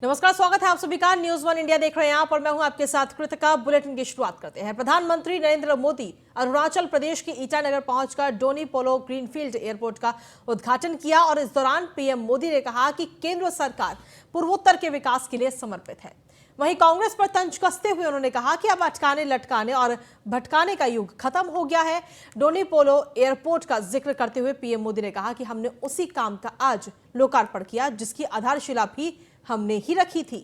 नमस्कार, स्वागत है आप सभी का। न्यूज़ वन इंडिया देख रहे हैं आप और मैं हूं आपके साथ कृतिका। बुलेटिन की शुरुआत करते हैं। प्रधानमंत्री नरेंद्र मोदी अरुणाचल प्रदेश के ईटानगर पहुंचकर डोनी पोलो ग्रीनफील्ड एयरपोर्ट का उद्घाटन किया और इस दौरान पीएम मोदी ने कहा कि केंद्र सरकार पूर्वोत्तर के विकास के लिए समर्पित है। वहीं कांग्रेस पर तंज कसते हुए उन्होंने कहा कि अब अटकाने लटकाने और भटकाने का युग खत्म हो गया है। डोनी पोलो एयरपोर्ट का जिक्र करते हुए पीएम मोदी ने कहा कि हमने उसी काम का आज लोकार्पण किया जिसकी आधारशिला भी हमने ही रखी थी।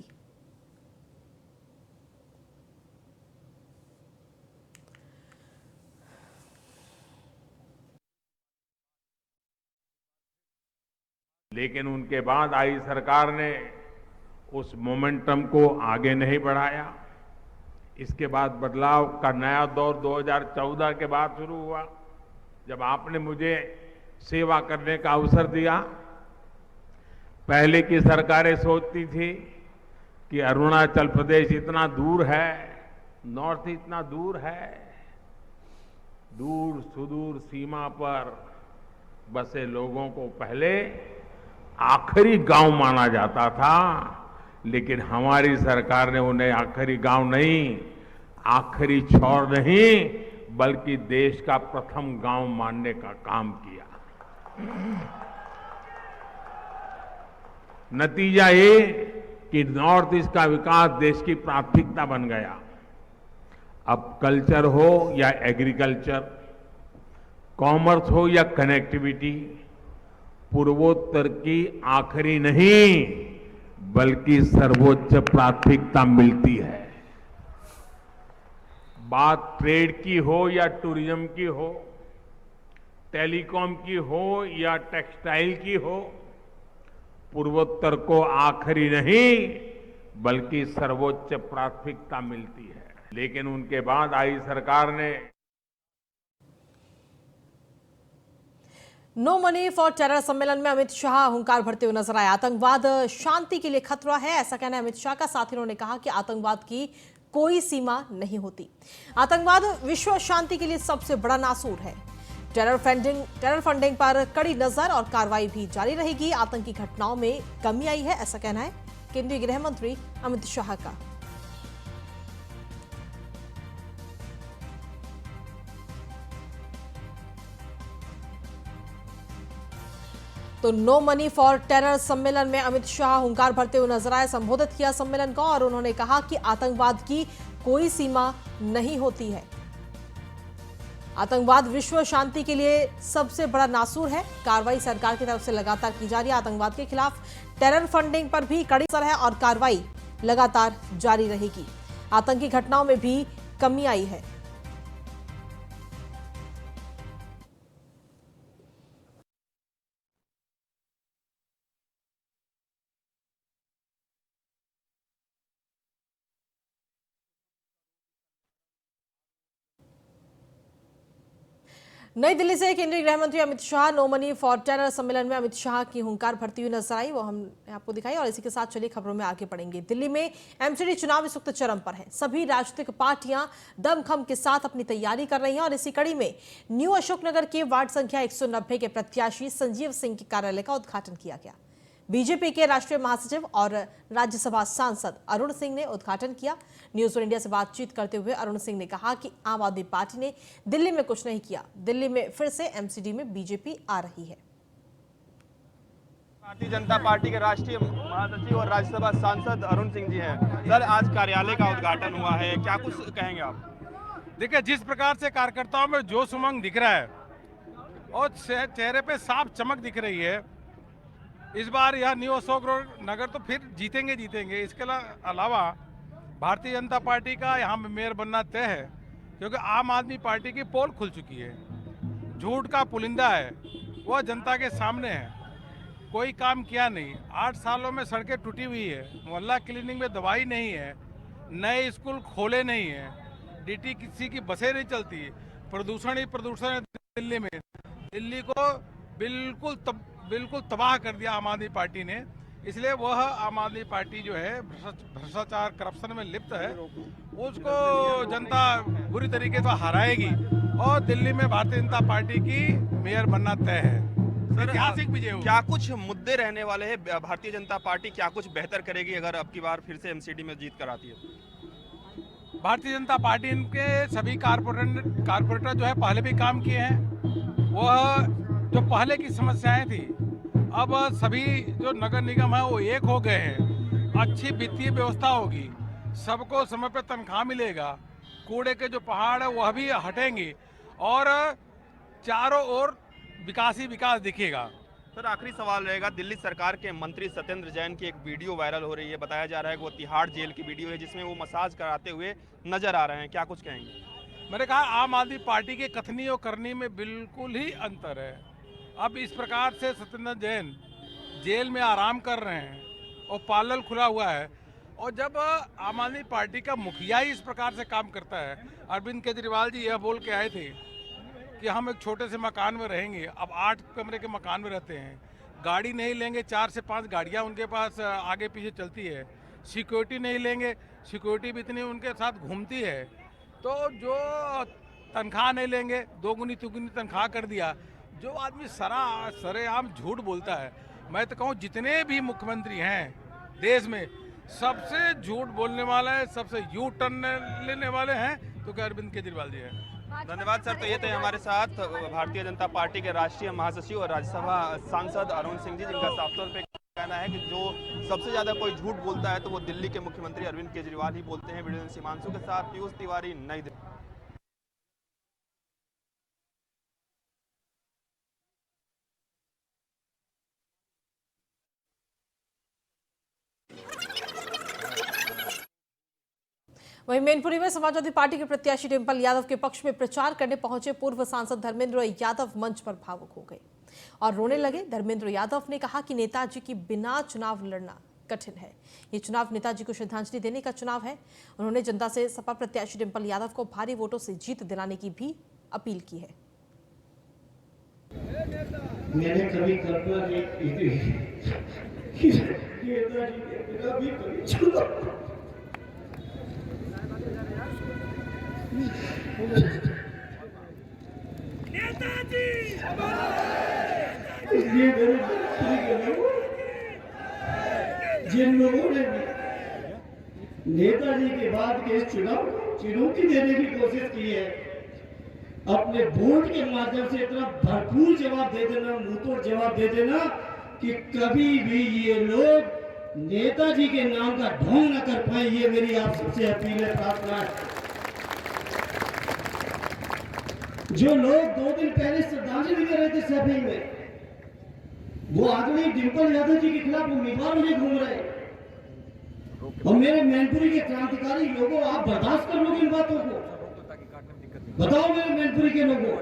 लेकिन उनके बाद आई सरकार ने उस मोमेंटम को आगे नहीं बढ़ाया। इसके बाद बदलाव का नया दौर 2014 के बाद शुरू हुआ, जब आपने मुझे सेवा करने का अवसर दिया। पहले की सरकारें सोचती थी कि अरुणाचल प्रदेश इतना दूर है, नॉर्थ इतना दूर है, दूर सुदूर सीमा पर बसे लोगों को पहले आखिरी गांव माना जाता था। लेकिन हमारी सरकार ने उन्हें आखिरी गांव नहीं, आखिरी छोर नहीं, बल्कि देश का प्रथम गांव मानने का काम किया। नतीजा ये कि नॉर्थ ईस्ट का विकास देश की प्राथमिकता बन गया। अब कल्चर हो या एग्रीकल्चर, कॉमर्स हो या कनेक्टिविटी, पूर्वोत्तर की आखिरी नहीं बल्कि सर्वोच्च प्राथमिकता मिलती है। बात ट्रेड की हो या टूरिज्म की हो, टेलीकॉम की हो या टेक्सटाइल की हो, पूर्वोत्तर को आखिरी नहीं बल्कि सर्वोच्च प्राथमिकता मिलती है। लेकिन उनके बाद आई सरकार ने नो मनी फॉर टेरर सम्मेलन में अमित शाह हुंकार भरते हुए नजर आए। आतंकवाद शांति के लिए खतरा है, ऐसा कहना है अमित शाह का। साथ ही उन्होंने कहा कि आतंकवाद की कोई सीमा नहीं होती। आतंकवाद विश्व शांति के लिए सबसे बड़ा नासूर है। टेरर फंडिंग पर कड़ी नजर और कार्रवाई भी जारी रहेगी। आतंकी घटनाओं में कमी आई है, ऐसा कहना है केंद्रीय गृह मंत्री अमित शाह का। तो नो मनी फॉर टेरर सम्मेलन में अमित शाह हुंकार भरते हुए नजर आए। संबोधित किया सम्मेलन को और उन्होंने कहा कि आतंकवाद की कोई सीमा नहीं होती है। आतंकवाद विश्व शांति के लिए सबसे बड़ा नासूर है। कार्रवाई सरकार की तरफ से लगातार की जा रही है। आतंकवाद के खिलाफ टेरर फंडिंग पर भी कड़ी असर है और कार्रवाई लगातार जारी रहेगी। आतंकी घटनाओं में भी कमी आई है। नई दिल्ली से केंद्रीय गृह मंत्री Amit Shah no money for terror सम्मेलन में अमित शाह की हुंकार भरती हुई नजर आई, वो हमने आपको दिखाई। और इसी के साथ चलिए खबरों में आगे बढ़ेंगे। दिल्ली में एमसीडी चुनाव इस वक्त चरम पर है। सभी राजनीतिक पार्टियां दमखम के साथ अपनी तैयारी कर रही हैं और इसी कड़ी में न्यू अशोकनगर के वार्ड संख्या 190 के प्रत्याशी संजीव सिंह के कार्यालय का उद्घाटन किया गया। बीजेपी के राष्ट्रीय महासचिव और राज्यसभा सांसद अरुण सिंह ने उद्घाटन किया। न्यूज़ वन इंडिया से बातचीत करते हुए अरुण सिंह ने कहा कि आम आदमी पार्टी ने दिल्ली में कुछ नहीं किया, दिल्ली में फिर से एमसीडी में बीजेपी आ रही है। भारतीय जनता पार्टी के राष्ट्रीय महासचिव और राज्यसभा सांसद अरुण सिंह जी हैं। सर, आज कार्यालय का उद्घाटन हुआ है, क्या कुछ कहेंगे आप? देखिए, जिस प्रकार से कार्यकर्ताओं में जोश उमंग दिख रहा है और चेहरे पे साफ चमक दिख रही है, इस बार यह न्यू अशोक नगर तो फिर जीतेंगे। इसके अलावा भारतीय जनता पार्टी का यहाँ मेयर बनना तय है, क्योंकि आम आदमी पार्टी की पोल खुल चुकी है। झूठ का पुलिंदा है, वह जनता के सामने है। कोई काम किया नहीं। 8 सालों में सड़कें टूटी हुई है, मोहल्ला क्लीनिंग में दवाई नहीं है, नए स्कूल खोले नहीं है, डीटीसी की बसें नहीं चलती, प्रदूषण ही प्रदूषण है दिल्ली में। दिल्ली को बिल्कुल तबाह कर दिया आम आदमी पार्टी ने। इसलिए वह आम आदमी पार्टी जो है भ्रष्टाचार करप्शन में लिप्त है, उसको जनता बुरी तरीके से हराएगी और दिल्ली में भारतीय जनता पार्टी की मेयर बनना तय है। ऐतिहासिक विजय होगी। क्या कुछ मुद्दे रहने वाले हैं? भारतीय जनता पार्टी क्या कुछ बेहतर करेगी अगर अब की बार फिर से एमसीडी में जीत कर आती है? भारतीय जनता पार्टी के सभी कारपोरेटर जो है पहले भी काम किए हैं। वह जो पहले की समस्याएं थी, अब सभी जो नगर निगम है वो एक हो गए हैं। अच्छी वित्तीय व्यवस्था होगी, सबको समय पर तनख्वाह मिलेगा, कूड़े के जो पहाड़ है वह भी हटेंगे और चारों ओर विकास ही विकास दिखेगा। सर, आखिरी सवाल रहेगा, दिल्ली सरकार के मंत्री सत्येंद्र जैन की एक वीडियो वायरल हो रही है। बताया जा रहा है कि वो तिहाड़ जेल की वीडियो है जिसमें वो मसाज कराते हुए नजर आ रहे हैं। क्या कुछ कहेंगे? मैंने कहा आम आदमी पार्टी के कथनी और करनी में बिल्कुल ही अंतर है। अब इस प्रकार से सत्येंद्र जैन जेल में आराम कर रहे हैं और पार्लर खुला हुआ है, और जब आम आदमी पार्टी का मुखिया ही इस प्रकार से काम करता है। अरविंद केजरीवाल जी यह बोल के आए थे कि हम एक छोटे से मकान में रहेंगे, अब 8 कमरे के मकान में रहते हैं, गाड़ी नहीं लेंगे, 4 से 5 गाड़ियां उनके पास आगे पीछे चलती है, सिक्योरिटी नहीं लेंगे, सिक्योरिटी भी इतनी उनके साथ घूमती है, तो जो तनख्वाह नहीं लेंगे, 2 गुनी 3 गुनी तनख्वाह कर दिया। जो आदमी सरेआम झूठ बोलता है, मैं तो कहूँ जितने भी मुख्यमंत्री हैं देश में, सबसे झूठ बोलने वाला है, सबसे यू टर्न लेने वाले हैं तो क्या अरविंद केजरीवाल जी है। धन्यवाद सर। तो ये थे हमारे साथ भारतीय जनता पार्टी के राष्ट्रीय महासचिव और राज्यसभा सांसद अरुण सिंह जी, जिनका साफ तौर पे कहना है कि जो सबसे ज्यादा कोई झूठ बोलता है तो वो दिल्ली के मुख्यमंत्री अरविंद केजरीवाल ही बोलते हैं। वीडियो सीमांशु के साथ पीयूष तिवारी, नई दिल्ली। वहीं मैनपुरी में समाजवादी पार्टी के प्रत्याशी डिंपल यादव के पक्ष में प्रचार करने पहुंचे पूर्व सांसद धर्मेंद्र यादव मंच पर भावुक हो गए और रोने लगे। धर्मेंद्र यादव ने कहा कि नेताजी की बिना चुनाव लड़ना कठिन है, ये चुनाव नेताजी को श्रद्धांजलि देने का चुनाव है। उन्होंने जनता से सपा प्रत्याशी डिंपल यादव को भारी वोटों से जीत दिलाने की भी अपील की है। मैंने कभी कल्पना नहीं की थी कि नेताजी के बिना भी कभी चुनाव नेताजी इसलिए जिन लोगों ने नेताजी के बाद के इस चुनाव को चुनौती देने की कोशिश की है, अपने वोट के माध्यम से इतना भरपूर जवाब दे देना, मुंहतोड़ जवाब दे देना कि कभी भी ये लोग नेताजी के नाम का ढोंग न कर पाए। ये मेरी आप सबसे अपील है, प्रार्थना है। जो लोग 2 दिन पहले श्रद्धांजलि दे रहे थे सभी में, वो आदमी डिंपल यादव जी के खिलाफ उम्मीदवार में घूम रहे। और मेरे मैनपुरी के क्रांतिकारी लोगों, आप बर्दाश्त कर लोगे इन बातों को? बताओ मेरे मैनपुरी के लोगों।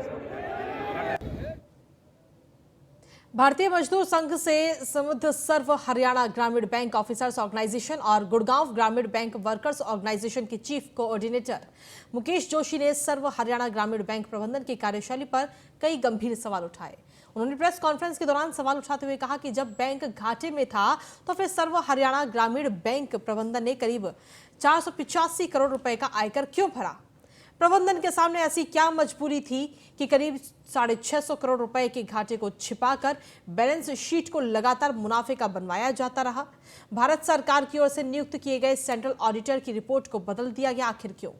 भारतीय मजदूर संघ से संबद्ध सर्व हरियाणा ग्रामीण बैंक ऑफिसर्स ऑर्गेनाइजेशन और गुड़गांव ग्रामीण बैंक वर्कर्स ऑर्गेनाइजेशन के चीफ कोऑर्डिनेटर मुकेश जोशी ने सर्व हरियाणा ग्रामीण बैंक प्रबंधन की कार्यशैली पर कई गंभीर सवाल उठाए। उन्होंने प्रेस कॉन्फ्रेंस के दौरान सवाल उठाते हुए कहा कि जब बैंक घाटे में था तो फिर सर्व हरियाणा ग्रामीण बैंक प्रबंधन ने करीब 485 करोड़ रुपए का आयकर क्यों भरा? प्रबंधन के सामने ऐसी क्या मजबूरी थी कि करीब 650 करोड़ रुपए के घाटे को छिपाकर बैलेंस शीट को लगातार मुनाफे का बनवाया जाता रहा? भारत सरकार की ओर से नियुक्त किए गए सेंट्रल ऑडिटर की रिपोर्ट को बदल दिया गया, आखिर क्यों?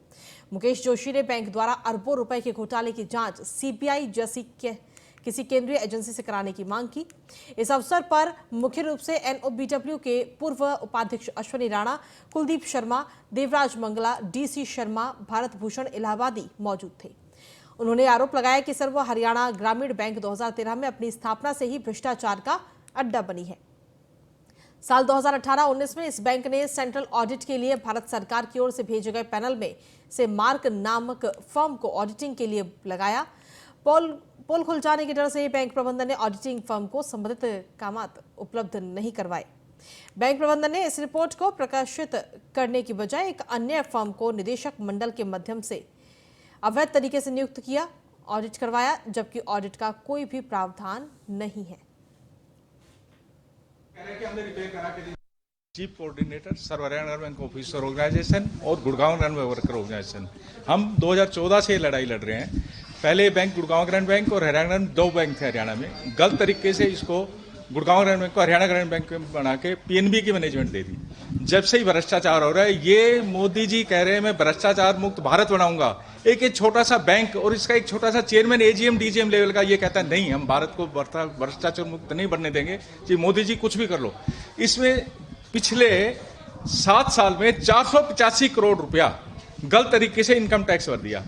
मुकेश जोशी ने बैंक द्वारा अरबों रुपए के घोटाले की जांच सीबीआई जैसी किसी केंद्रीय एजेंसी से कराने की मांग की। इस अवसर पर मुख्य रूप से एनओबीडब्ल्यू के पूर्व उपाध्यक्ष अश्वनी राणा, कुलदीप शर्मा, देवराज मंगला, डीसी शर्मा, भारत भूषण इलाहाबादी मौजूद थे। उन्होंने आरोप लगाया कि सर्व हरियाणा ग्रामीण बैंक 2013 में अपनी स्थापना से ही भ्रष्टाचार का अड्डा बनी है। साल 2018-19 में इस बैंक ने सेंट्रल ऑडिट के लिए भारत सरकार की ओर से भेजे गए पैनल में से मार्क नामक फर्म को ऑडिटिंग के लिए लगाया। पोल खुल जाने के डर से बैंक प्रबंधन ने ऑडिटिंग फर्म को संबंधित कामात उपलब्ध नहीं करवाए। बैंक प्रबंधन ने इस रिपोर्ट को प्रकाशित करने की बजाय एक अन्य फर्म को निदेशक मंडल के माध्यम से अवैध तरीके से नियुक्त किया, ऑडिट करवाया, जबकि ऑडिट का कोई भी प्रावधान नहीं है। चीफ कोऑर्डिनेटर सर्व हरियाणा बैंक ऑफिसर ऑर्गेनाइजेशन और गुड़गांव ग्रामीण वर्कर ऑर्गेनाइजेशन, हम 2014 से लड़ाई लड़ रहे हैं। पहले बैंक गुड़गांव ग्रामीण बैंक और हरियाणा ग्रामीण 2 बैंक थे हरियाणा में। गलत तरीके से इसको गुड़गांव ग्रामीण बैंक को हरियाणा ग्रामीण बैंक में बना के पीएनबी की मैनेजमेंट दे दी। जब से ही भ्रष्टाचार हो रहा है, ये मोदी जी कह रहे हैं मैं भ्रष्टाचार मुक्त भारत बनाऊंगा। एक छोटा सा बैंक और इसका एक छोटा सा चेयरमैन एजीएम डीजीएम लेवल का ये कहता है नहीं, हम भारत को भ्रष्टाचार मुक्त नहीं बनने देंगे जी, मोदी जी कुछ भी कर लो। इसमें पिछले 7 साल में 485 करोड़ रुपया गलत तरीके से इनकम टैक्स भर दिया।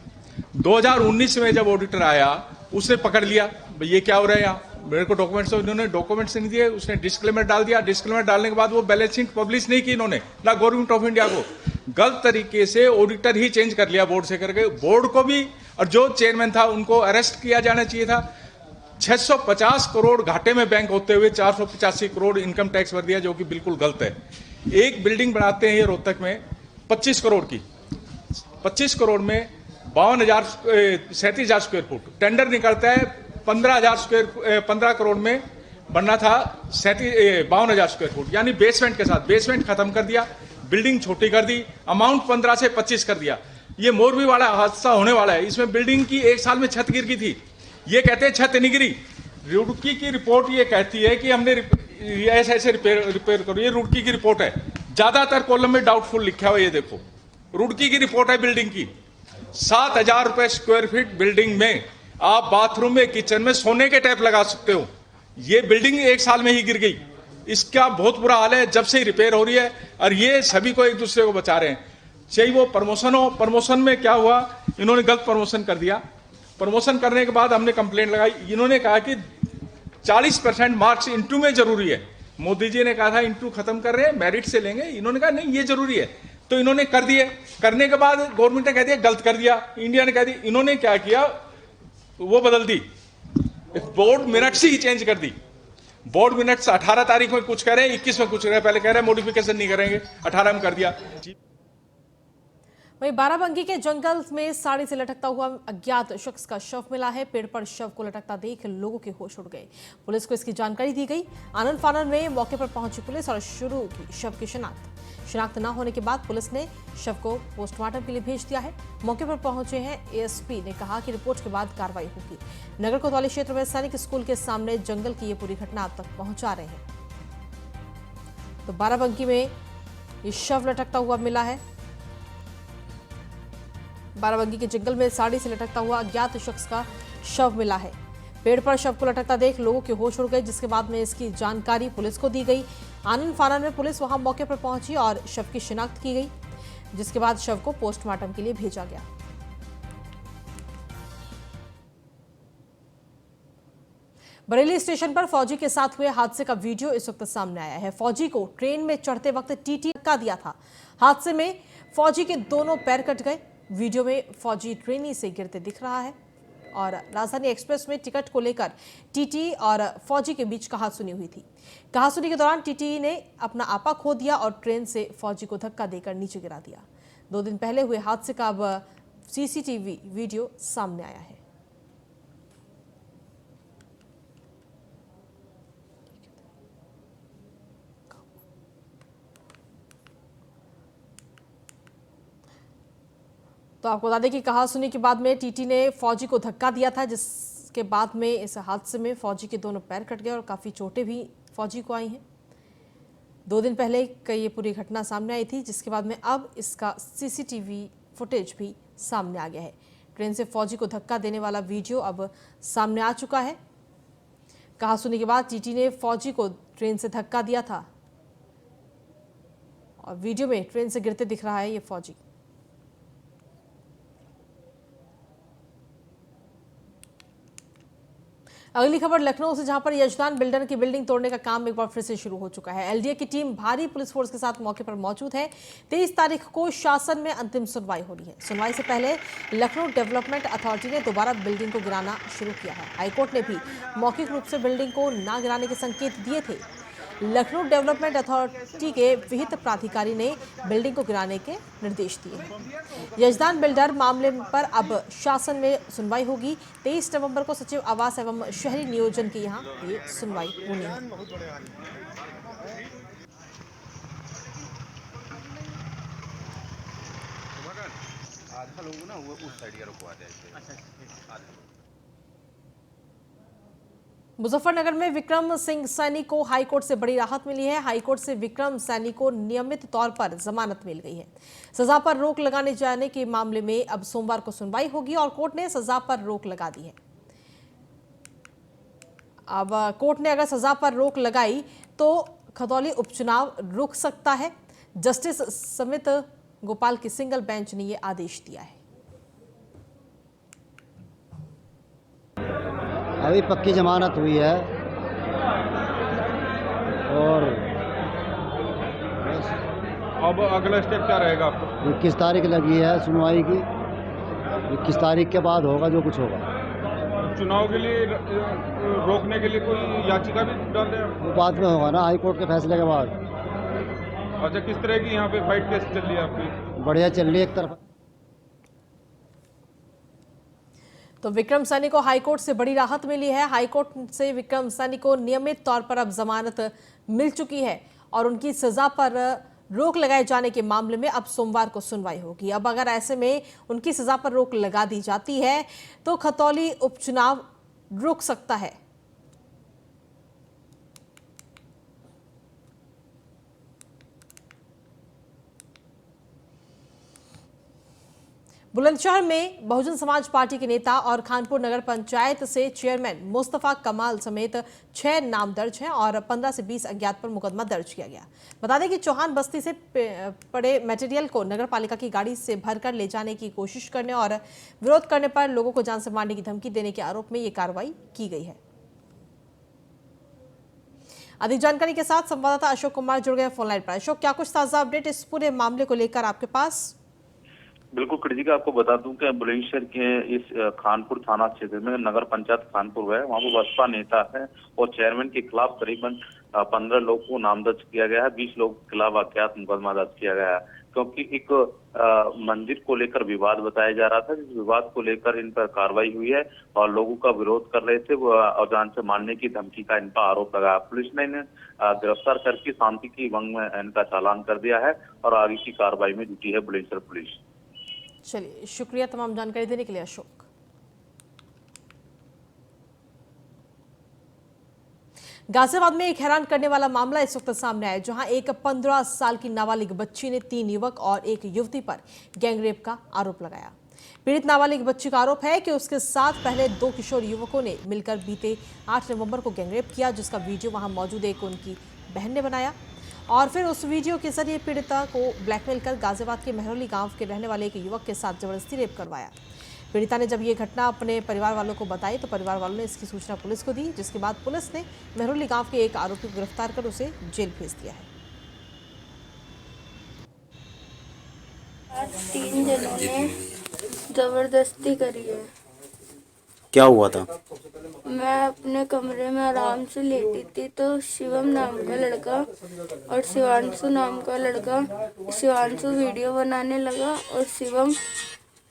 2019 में जब ऑडिटर आया उसने पकड़ लिया, भाई ये क्या हो रहा है यहाँ, मेरे को डॉक्यूमेंट्स, इन्होंने डॉक्यूमेंट्स नहीं दिए, उसने डिस्क्लेमर डाल दिया। डिस्क्लेमर डालने के बाद वो बैलेंस शीट पब्लिश नहीं की इन्होंने, ना गवर्नमेंट ऑफ इंडिया को। गलत तरीके से ऑडिटर ही चेंज कर लिया बोर्ड से करके। बोर्ड को भी और जो चेयरमैन था उनको अरेस्ट किया जाना चाहिए था। 650 करोड़ घाटे में बैंक होते हुए 485 करोड़ इनकम टैक्स भर दिया, जो कि बिल्कुल गलत है। एक बिल्डिंग बनाते हैं ये रोहतक में 25 करोड़ की, 25 करोड़ में 37,000 स्क्वायर फुट टेंडर निकलता है। 15 करोड़ में बनना था 52,000 स्क्वायर फुट, यानी बेसमेंट के साथ बेसमेंट खत्म कर दिया, बिल्डिंग छोटी कर दी, अमाउंट 15 से 25 कर दिया। ये मोरबी वाला हादसा होने वाला है। इसमें बिल्डिंग की 1 साल में छत गिर गई थी, ये कहते हैं छत नहीं गिरी। रुड़की की रिपोर्ट ये कहती है कि हमने ऐसे रिपेयर करो, ये रुड़की की रिपोर्ट है। ज्यादातर कॉलम में डाउटफुल लिखा हुआ, ये देखो रुड़की की रिपोर्ट है बिल्डिंग की। 7,000 रुपए स्क्वायर फीट बिल्डिंग में आप बाथरूम में किचन में सोने के टैप लगा सकते हो। ये बिल्डिंग 1 साल में ही गिर गई। इसका बहुत बुरा हाल है, जब से रिपेयर हो रही है और ये सभी को एक दूसरे को बचा रहे हैं। चाहे वो प्रमोशन हो, प्रमोशन में क्या हुआ, इन्होंने गलत प्रमोशन कर दिया। प्रमोशन करने के बाद हमने कंप्लेंट लगाई, इन्होंने कहा कि 40% मार्क्स इंटू में जरूरी है। मोदी जी ने कहा था इंटू खत्म कर रहे हैं, मेरिट से लेंगे, इन्होंने कहा नहीं ये जरूरी है, तो इन्होंने कर दिए। करने के बाद गवर्नमेंट ने कह दिया गलत कर दिया, इंडिया ने कह दिया। इन्होंने क्या किया, वो बदल दी, बोर्ड मिनट्स ही चेंज कर दी। बोर्ड मिनट्स 18 तारीख में कुछ कह रहे हैं, 21 में कुछ कह रहे हैं, पहले कह रहे हैं मॉडिफिकेशन नहीं करेंगे, 18 में कर दिया। वहीं बाराबंकी के जंगल में साड़ी से लटकता हुआ अज्ञात शख्स का शव मिला है। पेड़ पर शव को लटकता देख लोगों के होश उड़ गए। पुलिस को इसकी जानकारी दी गई। आनन फानन में मौके पर पहुंची पुलिस और शुरू की शव की शिनाख्त न होने के बाद पुलिस ने शव को पोस्टमार्टम के लिए भेज दिया है। मौके पर पहुंचे हैं एएसपी ने कहा कि रिपोर्ट के बाद कार्रवाई होगी। नगर कोतवाली क्षेत्र में सैनिक स्कूल के सामने जंगल की ये पूरी घटना अब तक पहुंचा रहे हैं। तो बाराबंकी में ये शव लटकता हुआ मिला है। बाराबंकी के जंगल में साड़ी से लटकता हुआ अज्ञात शख्स का शव मिला है। पेड़ पर शव को लटकता देख लोगों के होश उड़ गए, जिसके बाद में इसकी जानकारी पुलिस को दी गई। आनन फानन में पुलिस वहां मौके पर पहुंची और शव की शिनाख्त की गई, जिसके बाद शव को पोस्टमार्टम के लिए भेजा गया। बरेली स्टेशन पर फौजी के साथ हुए हादसे का वीडियो इस वक्त सामने आया है। फौजी को ट्रेन में चढ़ते वक्त टीटी धक्का दिया था। हादसे में फौजी के दोनों पैर कट गए। वीडियो में फौजी ट्रेनी से गिरते दिख रहा है और राजधानी एक्सप्रेस में टिकट को लेकर टीटी और फौजी के बीच कहासुनी हुई थी। कहासुनी के दौरान टीटी ने अपना आपा खो दिया और ट्रेन से फौजी को धक्का देकर नीचे गिरा दिया। 2 दिन पहले हुए हादसे का अब सीसीटीवी वीडियो सामने आया है। तो आपको बता दें कि कहासुनी के बाद में टीटी ने फौजी को धक्का दिया था, जिसके बाद में इस हादसे में फौजी के दोनों पैर कट गए और काफ़ी चोटें भी फौजी को आई हैं। 2 दिन पहले ये पूरी घटना सामने आई थी, जिसके बाद में अब इसका सीसीटीवी फुटेज भी सामने आ गया है। ट्रेन से फौजी को धक्का देने वाला वीडियो अब सामने आ चुका है। कहासुनी के बाद टीटी ने फौजी को ट्रेन से धक्का दिया था और वीडियो में ट्रेन से गिरते दिख रहा है ये फौजी। अगली खबर लखनऊ से, जहां पर यजदान बिल्डर की बिल्डिंग तोड़ने का काम एक बार फिर से शुरू हो चुका है। एलडीए की टीम भारी पुलिस फोर्स के साथ मौके पर मौजूद है। 23 तारीख को शासन में अंतिम सुनवाई हो रही है। सुनवाई से पहले लखनऊ डेवलपमेंट अथॉरिटी ने दोबारा बिल्डिंग को गिराना शुरू किया है। हाईकोर्ट ने भी मौखिक रूप से बिल्डिंग को न गिराने के संकेत दिए थे। लखनऊ डेवलपमेंट अथॉरिटी के विहित प्राधिकारी ने बिल्डिंग को गिराने के निर्देश दिए हैं। यजदान बिल्डर मामले पर अब शासन में सुनवाई होगी। 23 नवंबर को सचिव आवास एवं शहरी नियोजन की यहां ये सुनवाई होनी है। आधा लोग ना वो उस साइड का रुकवा जाए। अच्छा मुजफ्फरनगर में विक्रम सिंह सैनी को हाईकोर्ट से बड़ी राहत मिली है। हाईकोर्ट से विक्रम सैनी को नियमित तौर पर जमानत मिल गई है। सजा पर रोक लगाने जाने के मामले में अब सोमवार को सुनवाई होगी और कोर्ट ने सजा पर रोक लगा दी है। अब कोर्ट ने अगर सजा पर रोक लगाई तो खतौली उपचुनाव रुक सकता है। जस्टिस समित गोपाल की सिंगल बेंच ने यह आदेश दिया है। अभी पक्की जमानत हुई है और अब अगला स्टेप क्या रहेगा आपको? 21 तारीख लगी है सुनवाई की। 21 तारीख के बाद होगा जो कुछ होगा। चुनाव के लिए रोकने के लिए कोई याचिका भी डाल रहे हैं? वो बाद में होगा ना, हाई कोर्ट के फैसले के बाद। अच्छा, किस तरह की यहाँ पे फाइट कैसे चल रही है आपकी? बढ़िया चल रही है एक तरफ। तो विक्रम सैनी को हाईकोर्ट से बड़ी राहत मिली है। हाईकोर्ट से विक्रम सैनी को नियमित तौर पर अब जमानत मिल चुकी है और उनकी सजा पर रोक लगाए जाने के मामले में अब सोमवार को सुनवाई होगी। अब अगर ऐसे में उनकी सजा पर रोक लगा दी जाती है तो खतौली उपचुनाव रुक सकता है। बुलंदशहर में बहुजन समाज पार्टी के नेता और खानपुर नगर पंचायत से चेयरमैन मुस्तफा कमाल समेत 6 नाम दर्ज हैं और 15 से 20 अज्ञात पर मुकदमा दर्ज किया गया। बता दें कि चौहान बस्ती से पड़े मटेरियल को नगर पालिका की गाड़ी से भरकर ले जाने की कोशिश करने और विरोध करने पर लोगों को जान से मारने की धमकी देने के आरोप में ये कार्रवाई की गई है। अधिक जानकारी के साथ संवाददाता अशोक कुमार जुड़ गए फोनलाइन पर। अशोक, क्या कुछ ताजा अपडेट इस पूरे मामले को लेकर आपके पास? बिल्कुल कृति का आपको बता दूं कि बुलंदशहर के इस खानपुर थाना क्षेत्र में नगर पंचायत खानपुर है, वहाँ पर बसपा नेता है और चेयरमैन के खिलाफ करीबन 15 लोग को नाम दर्ज किया गया है। 20 लोगों के खिलाफ अज्ञात मुकदमा दर्ज किया गया है, क्योंकि एक मंदिर को लेकर विवाद बताया जा रहा था। जिस विवाद को लेकर इन पर कार्रवाई हुई है और लोगों का विरोध कर रहे थे और जान से मारने की धमकी का इन पर आरोप लगाया। पुलिस ने इन्हें गिरफ्तार करके शांति की भंग में इनका चालान कर दिया है और आगे की कार्रवाई में जुटी है बुलंदशहर पुलिस। चलिए, शुक्रिया तमाम जानकारी देने के लिए अशोक। गाजियाबाद में एक हैरान करने वाला मामला इस वक्त सामने आया, जहां एक 15 साल की नाबालिग बच्ची ने 3 युवक और एक युवती पर गैंगरेप का आरोप लगाया। पीड़ित नाबालिग बच्ची का आरोप है कि उसके साथ पहले 2 किशोर युवकों ने मिलकर बीते 8 नवंबर को गैंगरेप किया, जिसका वीडियो वहां मौजूद एक उनकी बहन ने बनाया और फिर उस वीडियो के जरिए पीड़िता को ब्लैकमेल कर गाजियाबाद के मेहरौली गांव के रहने वाले एक युवक के साथ जबरदस्ती रेप करवाया। पीड़िता ने जब ये घटना अपने परिवार वालों को बताई तो परिवार वालों ने इसकी सूचना पुलिस को दी, जिसके बाद पुलिस ने मेहरौली गांव के एक आरोपी को गिरफ्तार कर उसे जेल भेज दिया है। 3 जनों ने जबरदस्ती करी है। क्या हुआ था? मैं अपने कमरे में आराम से लेटी थी तो शिवम नाम का लड़का और शिवांशु नाम का लड़का, शिवांशु वीडियो बनाने लगा और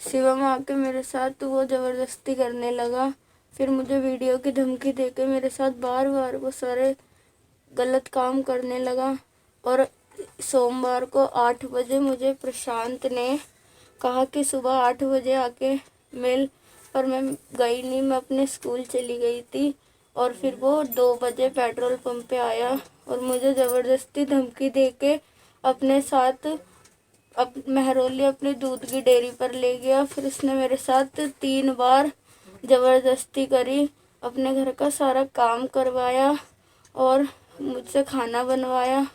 शिवम आके मेरे साथ वो जबरदस्ती करने लगा। फिर मुझे वीडियो की धमकी देके मेरे साथ बार बार वो सारे गलत काम करने लगा और सोमवार को 8 बजे मुझे प्रशांत ने कहा कि सुबह 8 बजे आके मिल, पर मैं गई नहीं, मैं अपने स्कूल चली गई थी। और फिर वो 2 बजे पेट्रोल पंप पे आया और मुझे ज़बरदस्ती धमकी देके अपने साथ मेहरौली अपनी दूध की डेयरी पर ले गया। फिर उसने मेरे साथ 3 बार ज़बरदस्ती करी, अपने घर का सारा काम करवाया और मुझसे खाना बनवाया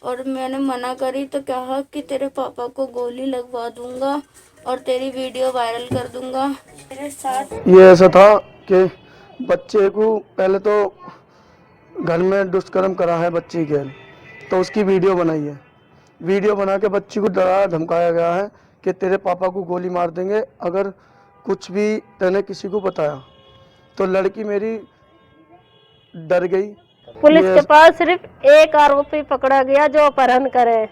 और मैंने मना करी तो कहा कि तेरे पापा को गोली लगवा दूंगा और तेरी वीडियो वायरल कर दूंगा। मेरे साथ ये ऐसा था कि बच्चे को पहले तो घर में दुष्कर्म करा है बच्ची के, तो उसकी वीडियो बनाई है। वीडियो बना के बच्ची को डराया धमकाया गया है कि तेरे पापा को गोली मार देंगे अगर कुछ भी तूने किसी को बताया। तो लड़की मेरी डर गई। पुलिस के पास सिर्फ एक आरोपी पकड़ा गया जो अपहरण करे,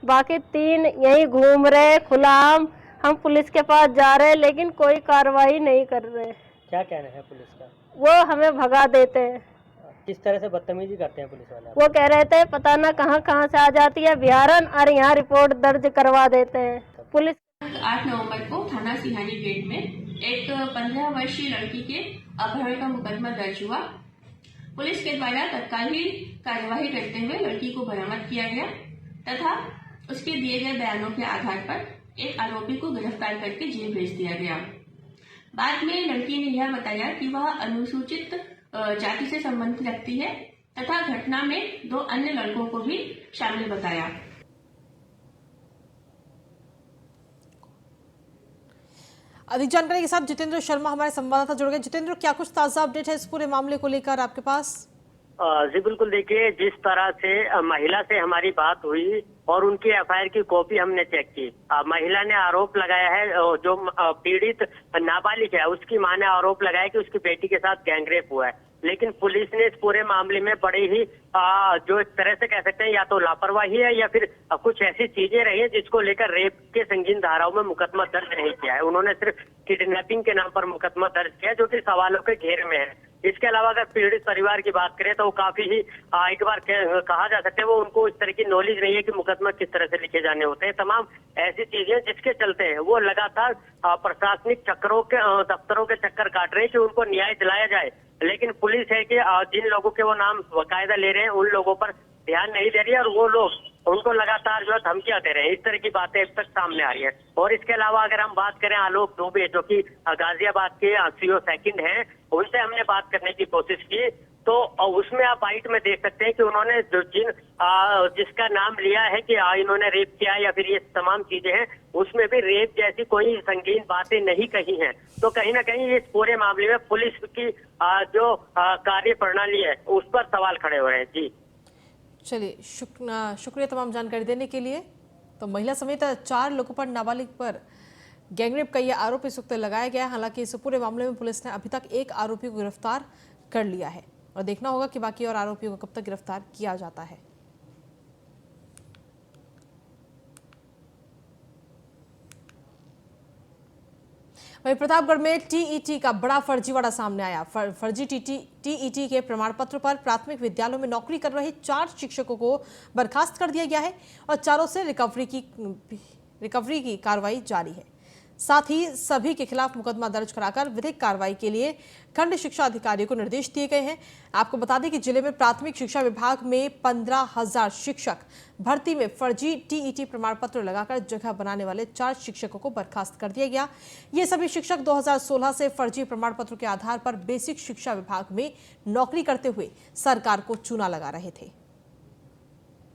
बाकी 3 यहीं घूम रहे खुलाम। हम पुलिस के पास जा रहे हैं लेकिन कोई कार्रवाई नहीं कर रहे। क्या कहना है पुलिस का? वो हमें भगा देते हैं। किस तरह से बदतमीजी करते हैं पुलिस वाले? वो कह रहे थे पता ना कहाँ से आ जाती है बिहारन और यहाँ रिपोर्ट दर्ज करवा देते हैं। पुलिस 8 नवंबर को थाना सिहानी गेट में एक 15 वर्षीय लड़की के अपहरण का मुकदमा दर्ज हुआ। पुलिस के द्वारा तत्काल ही कार्यवाही करते हुए लड़की को बरामद किया गया तथा उसके दिए गए बयानों के आधार पर एक आरोपी को गिरफ्तार करके जेल भेज दिया गया। बाद में लड़की ने यह बताया कि वह अनुसूचित जाति से संबंध रखती है तथा घटना में 2 अन्य लड़कों को भी शामिल बताया। अधिक जानकारी के साथ जितेंद्र शर्मा हमारे संवाददाता जुड़ गए। जितेंद्र, क्या कुछ ताजा अपडेट है इस पूरे मामले को लेकर आपके पास? जी बिल्कुल, देखिए जिस तरह से महिला से हमारी बात हुई और उनकी एफआईआर की कॉपी हमने चेक की। महिला ने आरोप लगाया है, जो पीड़ित नाबालिग है उसकी मां ने आरोप लगाया कि उसकी बेटी के साथ गैंगरेप हुआ है, लेकिन पुलिस ने इस पूरे मामले में बड़ी ही जो एक तरह से कह सकते हैं या तो लापरवाही है या फिर कुछ ऐसी चीजें रही है जिसको लेकर रेप के संगीन धाराओं में मुकदमा दर्ज नहीं किया है। उन्होंने सिर्फ किडनैपिंग के नाम पर मुकदमा दर्ज किया जो कि सवालों के घेरे में है। इसके अलावा अगर पीड़ित परिवार की बात करें तो वो काफी ही एक बार कहा जा सकता है वो उनको इस तरह की नॉलेज नहीं है कि मुकदमा किस तरह से लिखे जाने होते हैं। तमाम ऐसी चीजें जिसके चलते वो लगातार प्रशासनिक चक्रों के दफ्तरों के चक्कर काट रहे हैं कि उनको न्याय दिलाया जाए, लेकिन पुलिस है कि जिन लोगों के वो नाम बाकायदा ले रहे हैं उन लोगों पर ध्यान नहीं दे रही है और वो लोग उनको लगातार जो है धमकियां दे रहे हैं। इस तरह की बातें अब तक सामने आ रही है। और इसके अलावा अगर हम बात करें आलोक दुबे जो कि गाजियाबाद के सीओ सेकंड हैं, उनसे हमने बात करने की कोशिश की तो उसमें आप बाइट में देख सकते हैं कि उन्होंने जिसका नाम लिया है कि इन्होंने रेप किया या फिर ये तमाम चीजें हैं, उसमें भी रेप जैसी कोई संगीन बातें नहीं कही हैं। तो कहीं ना कहीं इस पूरे मामले में पुलिस की जो कार्य प्रणाली है उस पर सवाल खड़े हो रहे हैं। जी चलिए, शुक्रिया तमाम जानकारी देने के लिए। तो महिला समेत 4 लोगों पर नाबालिग पर गैंगरेप का यह आरोप इस वक्त लगाया गया। हालांकि इस पूरे मामले में पुलिस ने अभी तक एक आरोपी को गिरफ्तार कर लिया है और देखना होगा कि बाकी और आरोपियों को कब तक गिरफ्तार किया जाता है। वहीं प्रतापगढ़ में टीईटी का बड़ा फर्जीवाड़ा सामने आया। फर्जी टीईटी के प्रमाण पत्र पर प्राथमिक विद्यालयों में नौकरी कर रहे 4 शिक्षकों को बर्खास्त कर दिया गया है और चारों से रिकवरी की कार्रवाई जारी है। साथ ही सभी के खिलाफ मुकदमा दर्ज कराकर विधिक कार्रवाई के लिए खंड शिक्षा अधिकारियों को निर्देश दिए गए हैं। आपको बता दें कि जिले में प्राथमिक शिक्षा विभाग में 15,000 शिक्षक भर्ती में फर्जी टीईटी प्रमाण पत्र लगाकर जगह बनाने वाले 4 शिक्षकों को बर्खास्त कर दिया गया। ये सभी शिक्षक 2016 से फर्जी प्रमाण पत्र के आधार पर बेसिक शिक्षा विभाग में नौकरी करते हुए सरकार को चूना लगा रहे थे।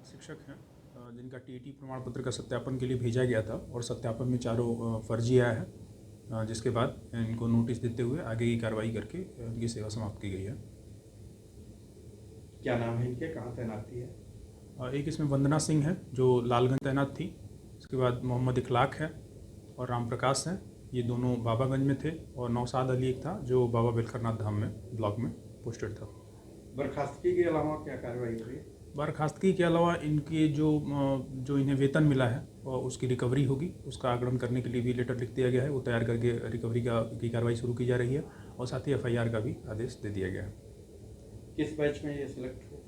शिक्षक हैं जिनका टीईटी प्रमाण पत्र का सत्यापन के लिए भेजा गया था और सत्यापन में चारों फर्जी आया है, जिसके बाद इनको नोटिस देते हुए आगे की कार्रवाई करके इनकी सेवा समाप्त की गई है। क्या नाम है इनके, कहाँ तैनात थी है? एक इसमें वंदना सिंह है जो लालगंज तैनात थी। इसके बाद मोहम्मद इखलाक है और राम प्रकाश हैं, ये दोनों बाबागंज में थे। और नौसाद अली एक था जो बाबा बिलखरनाथ धाम में ब्लॉक में पोस्टेड था। बर्खास्तगी के अलावा क्या कार्रवाई हुई? बर्खास्तगी के अलावा इनके जो इन्हें वेतन मिला है और उसकी रिकवरी होगी, उसका आकलन करने के लिए भी लेटर लिख दिया गया है। वो तैयार करके रिकवरी की कार्रवाई शुरू की जा रही है और साथ ही एफआईआर का भी आदेश दे दिया गया है। किस बैच में ये सिलेक्ट हुए?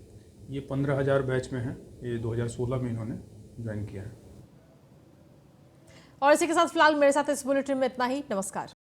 ये 15,000 बैच में है। ये 2016 में इन्होंने ज्वाइन किया है। और इसी के साथ फिलहाल मेरे साथ इस बुलेटिन में इतना ही। नमस्कार।